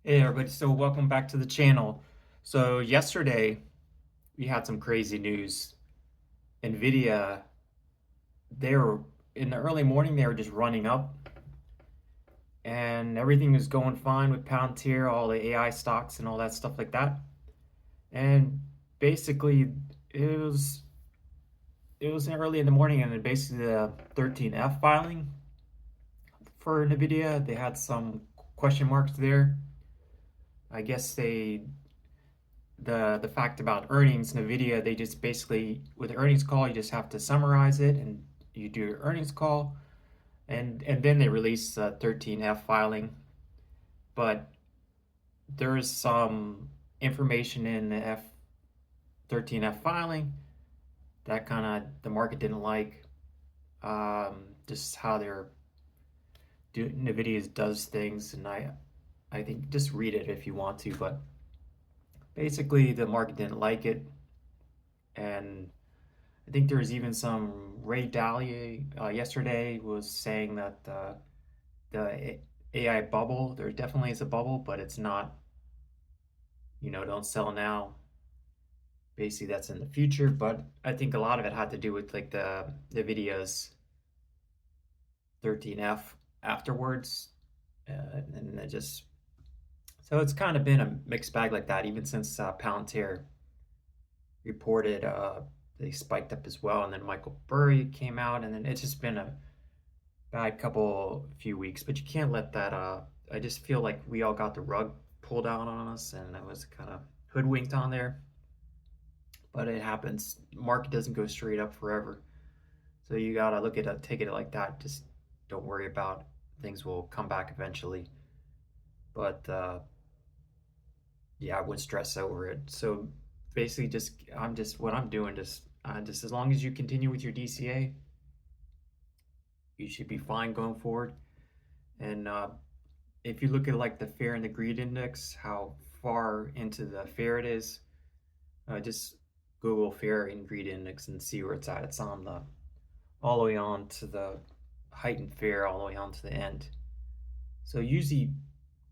Hey everybody, so welcome back to the channel. So yesterday we had some crazy news. Nvidia, they were in the early morning they were just running up and everything was going fine with Palantir, all the AI stocks and all that stuff like that. And basically it was it was early in the morning and then basically the 13F filing for Nvidia, they had some question marks there. I guess the fact about earnings, Nvidia, they just basically with the earnings call, you just have to summarize it and you do your earnings call, and then they release the 13F filing. But there is some information in the F 13F filing that kind of the market didn't like. Just how they're Nvidia does things, and I think just read it if you want to, but basically the market didn't like it, and I think there was even some Ray Dalio yesterday was saying that the AI bubble, there definitely is a bubble, but it's not, don't sell now. Basically, that's in the future. But I think a lot of it had to do with like the videos 13F afterwards, and it just so it's kind of been a mixed bag like that even since Palantir reported they spiked up as well, and then Michael Burry came out, and then it's just been a bad few weeks, but you can't let that I just feel like we all got the rug pulled out on us and I was kind of hoodwinked on there. But it happens. Market doesn't go straight up forever. So you gotta look at it, take it like that. Just don't worry about things will come back eventually. But yeah, I wouldn't stress over it. So basically just I'm just what I'm doing just as long as you continue with your DCA, you should be fine going forward. And if you look at like the fear and the greed index, how far into the fear it is, just Google fear and greed index and see where it's at. It's on the all the way on to the heightened fear, all the way on to the end. So usually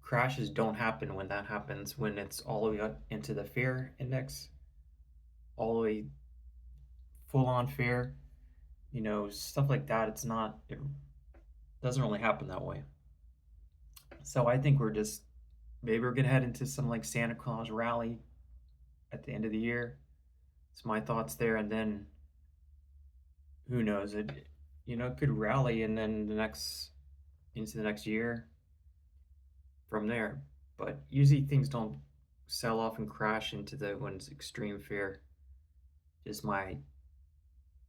crashes don't happen when that happens, when it's all the way up into the fear index, all the way full on fear, stuff like that. It doesn't really happen that way. So I think maybe we're gonna head into some like Santa Claus rally at the end of the year. It's my thoughts there, and then who knows it could rally, and then the next into the next year from there. But usually things don't sell off and crash into the when it's extreme fear. Just my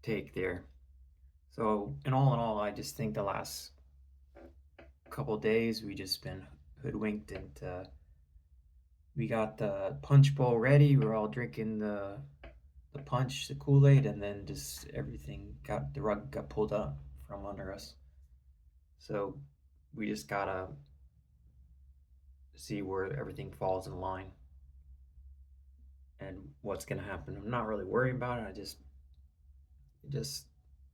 take there. So in all, I just think the last couple days we just been hoodwinked, and we got the punch bowl ready. We're all drinking the punch, the Kool-Aid, and then just everything got the rug got pulled up from under us. So we just gotta see where everything falls in line and what's gonna happen. I'm not really worried about it. I just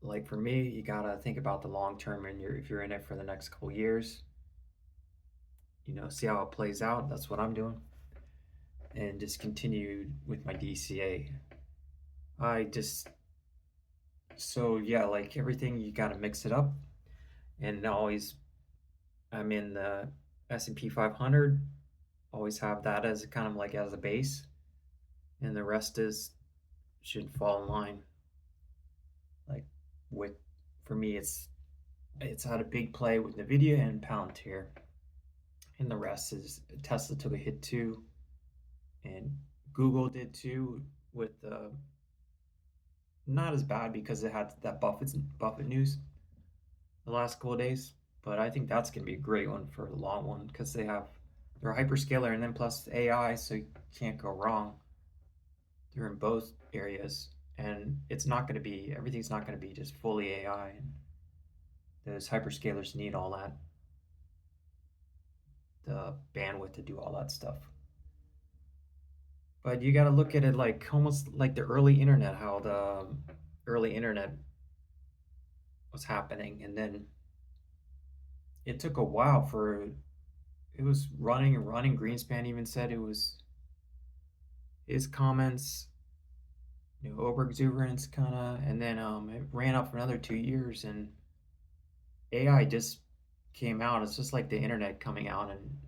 like for me, you gotta think about the long term, and if you're in it for the next couple years, see how it plays out. That's what I'm doing, and just continue with my DCA. I just so yeah, like everything, you gotta mix it up, and always I'm in the S&P 500. Always have that as kind of like as a base, and the rest is should fall in line. Like with for me, it's had a big play with Nvidia and Palantir, and the rest is Tesla took a hit too, and Google did too with not as bad because it had that Buffett news the last couple of days. But I think that's gonna be a great one for the long one because they're a hyperscaler and then plus AI, so you can't go wrong. They're in both areas, and everything's not gonna be just fully AI. And those hyperscalers need all that the bandwidth to do all that stuff. But you got to look at it like almost like the early internet, how the early internet was happening, and then it took a while for it was running and running. Greenspan even said it was his comments, over exuberance kind of, and then it ran up for another 2 years, and AI just came out. It's just like the internet coming out, and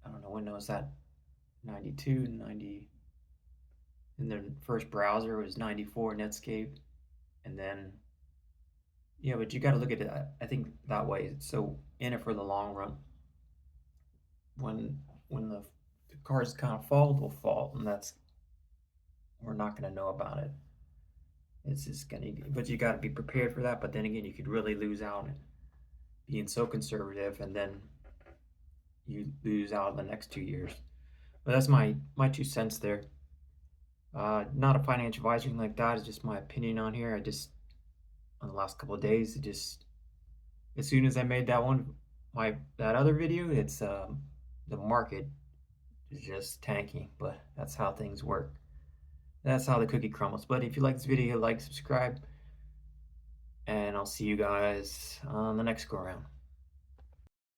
I don't know when was that, 92, 90, and their first browser was 94 Netscape, and then yeah, but you got to look at it, I think, that way. So in it for the long run. When the cards kind of fall, they'll fall, and that's we're not going to know about it. It's just gonna, but you got to be prepared for that. But then again, you could really lose out being so conservative, and then you lose out in the next 2 years. But that's my 2 cents there. Not a financial advisor like that. It's just my opinion on here. I just on the last couple of days, it just as soon as I made that one, that other video, it's the market is just tanking. But that's how things work. That's how the cookie crumbles. But if you like this video, like, subscribe, and I'll see you guys on the next go around.